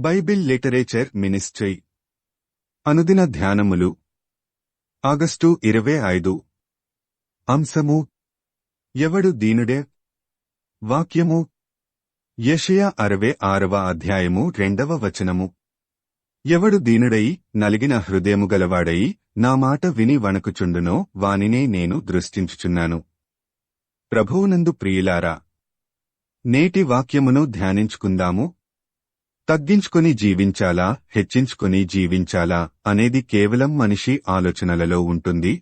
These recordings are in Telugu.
బైబిల్ లిటరేచర్ మినిస్ట్రీ అనుదిన ధ్యానములు ఆగస్టు 25 అంశము ఎవడు దీనుడే వాక్యము యెషయా 66వ అధ్యాయము 2వ వచనము ఎవడు దీనుడై నలిగిన హృదయము గలవాడై నా మాట విని వణకుచుండునో వానినే నేను దృష్టించుచున్నాను. ప్రభువునందు ప్రియులారా, నేటి వాక్యమును ధ్యానించుకుందాము. తగ్గించుకొని జీవించాలా, హెచ్చించుకొని జీవించాలా అనేది కేవలం మనిషి ఆలోచనలలో ఉంటుంది.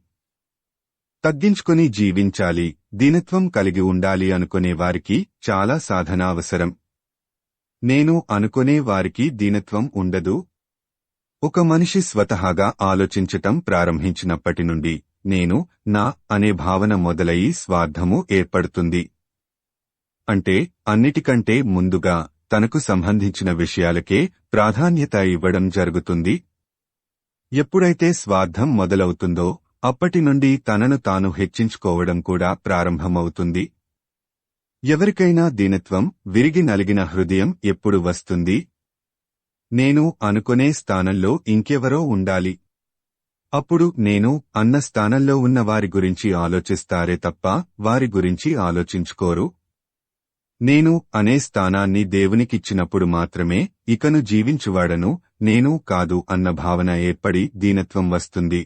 తగ్గించుకొని జీవించాలి, దీనత్వం కలిగి ఉండాలి అనుకునే వారికి చాలా సాధన అవసరం. నేను అనుకునే వారికి దీనత్వం ఉండదు. ఒక మనిషి స్వతహాగా ఆలోచించటం ప్రారంభించినప్పటి నుండి నేను, నా అనే భావన మొదలయి స్వార్థము ఏర్పడుతుంది. అంటే అన్నిటికంటే ముందుగా తనకు సంబంధించిన విషయాలకే ప్రాధాన్యత ఇవ్వడం జరుగుతుంది. ఎప్పుడైతే స్వార్థం మొదలవుతుందో అప్పటి నుండి తనను తాను హెచ్చించుకోవడం కూడా ప్రారంభమవుతుంది. ఎవరికైనా దీనత్వం, విరిగి నలిగిన హృదయం ఎప్పుడు వస్తుంది? నేను అనుకునే స్థానంలో ఇంకెవరో ఉండాలి. అప్పుడు నేను అన్న స్థానంలో ఉన్న వారి గురించి ఆలోచిస్తారే తప్ప వారి గురించి ఆలోచించుకోరు. నేను అనే స్థానాన్ని దేవునికిచ్చినప్పుడు మాత్రమే ఇకను జీవించువాడను నేను కాదు అన్న భావన ఏర్పడి దీనత్వం వస్తుంది.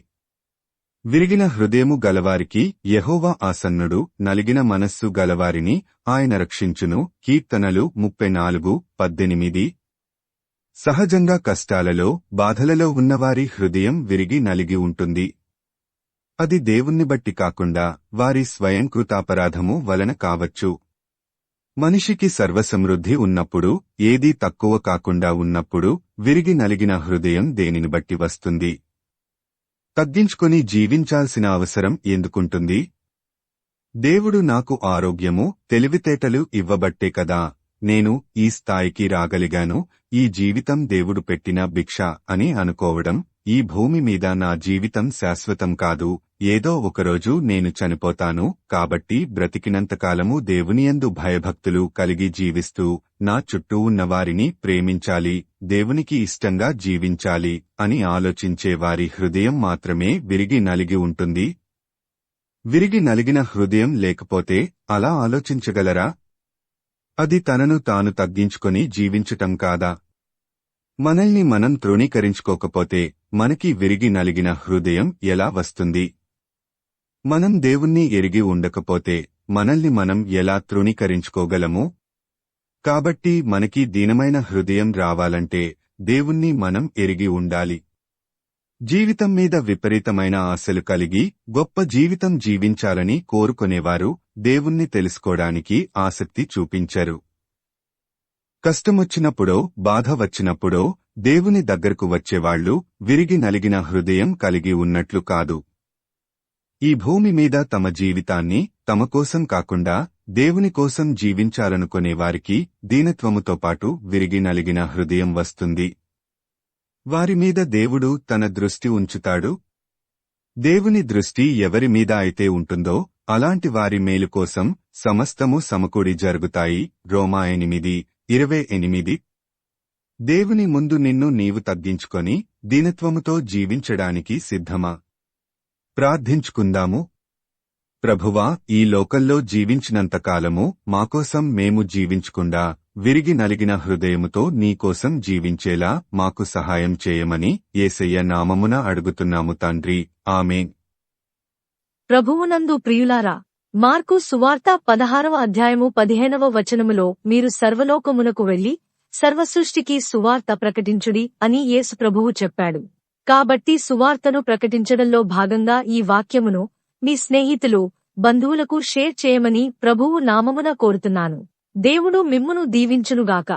విరిగిన హృదయము గలవారికి యెహోవా ఆసన్నుడు, నలిగిన మనస్సు గలవారిని ఆయన రక్షించును. కీర్తనలు 34:18. సహజంగా కష్టాలలో, బాధలలో ఉన్నవారి హృదయం విరిగి నలిగి ఉంటుంది. అది దేవుణ్ణి బట్టి కాకుండా వారి స్వయంకృతాపరాధము వలన కావచ్చు. మనిషికి సర్వసమృద్ధి ఉన్నప్పుడు, ఏదీ తక్కువ కాకుండా ఉన్నప్పుడు విరిగి నలిగిన హృదయం దేనిని బట్టి వస్తుంది? తగ్గించుకొని జీవించాల్సిన అవసరం ఎందుకుంటుంది? దేవుడు నాకు ఆరోగ్యము, తెలివితేటలు ఇవ్వబట్టే కదా నేను ఈ స్థాయికి రాగలిగాను, ఈ జీవితం దేవుడు పెట్టిన భిక్ష అని అనుకోవడం. ఈ భూమి మీద నా జీవితం శాశ్వతం కాదు, ఏదో ఒకరోజు నేను చనిపోతాను, కాబట్టి బ్రతికినంతకాలము దేవునియందు భయభక్తులు కలిగి జీవిస్తూ నా చుట్టూ ఉన్నవారిని ప్రేమించాలి, దేవునికి ఇష్టంగా జీవించాలి అని ఆలోచించే వారి హృదయం మాత్రమే విరిగి నలిగి ఉంటుంది. విరిగి నలిగిన హృదయం లేకపోతే అలా ఆలోచించగలరా? అది తనను తాను తగ్గించుకొని జీవించటం కాదా? మనల్ని మనం తృణీకరించుకోకపోతే మనకి విరిగి నలిగిన హృదయం ఎలా వస్తుంది? మనం దేవుణ్ణి ఎరిగి ఉండకపోతే మనల్ని మనం ఎలా తృణీకరించుకోగలము? కాబట్టి మనకి దీనమైన హృదయం రావాలంటే దేవుణ్ణి మనం ఎరిగి ఉండాలి. జీవితం మీద విపరీతమైన ఆశలు కలిగి గొప్ప జీవితం జీవించాలని కోరుకునేవారు దేవుణ్ణి తెలుసుకోవడానికి ఆసక్తి చూపించరు. కష్టమొచ్చినప్పుడో, బాధ వచ్చినప్పుడో దేవుని దగ్గరకు వచ్చేవాళ్లు విరిగి నలిగిన హృదయం కలిగి ఉన్నట్లు కాదు. ఈ భూమి మీద తమ జీవితాన్ని తమ కోసం కాకుండా దేవుని కోసం జీవించాలనుకునే వారికి దీనత్వముతో పాటు విరిగి నలిగిన హృదయం వస్తుంది. వారి మీద దేవుడు తన దృష్టి ఉంచుతాడు. దేవుని దృష్టి ఎవరి మీద అయితే ఉంటుందో అలాంటి వారి మేలు కోసం సమస్తము సమకూడి జరుగుతాయి. రోమా 8:28. దేవుని ముందు నిన్ను నీవు తగ్గించుకొని దీనత్వముతో జీవించడానికి సిద్ధమా? ప్రార్థించుకుందాము. ప్రభువా, ఈ లోకంలో జీవించినంతకాలము మాకోసం మేము జీవించకుండా విరిగి నలిగిన హృదయముతో నీకోసం జీవించేలా మాకు సహాయం చేయమని యేసయ్య నామమున అడుగుతున్నాము తండ్రి. ఆమేన్. ప్రభువునందు ప్రియులారా, మార్కు సువార్త 16వ అధ్యాయము 15వ వచనములో మీరు సర్వలోకమునకు వెళ్లి సర్వసృష్టికి సువార్త ప్రకటించుడి అని యేసు ప్రభువు చెప్పాడు. కాబట్టి సువార్తను ప్రకటించడంలో భాగంగా ఈ వాక్యమును మీ స్నేహితులు, బంధువులకు షేర్ చేయమని ప్రభువు నామమున కోరుతున్నాను. దేవుడు మిమ్మును దీవించునుగాక.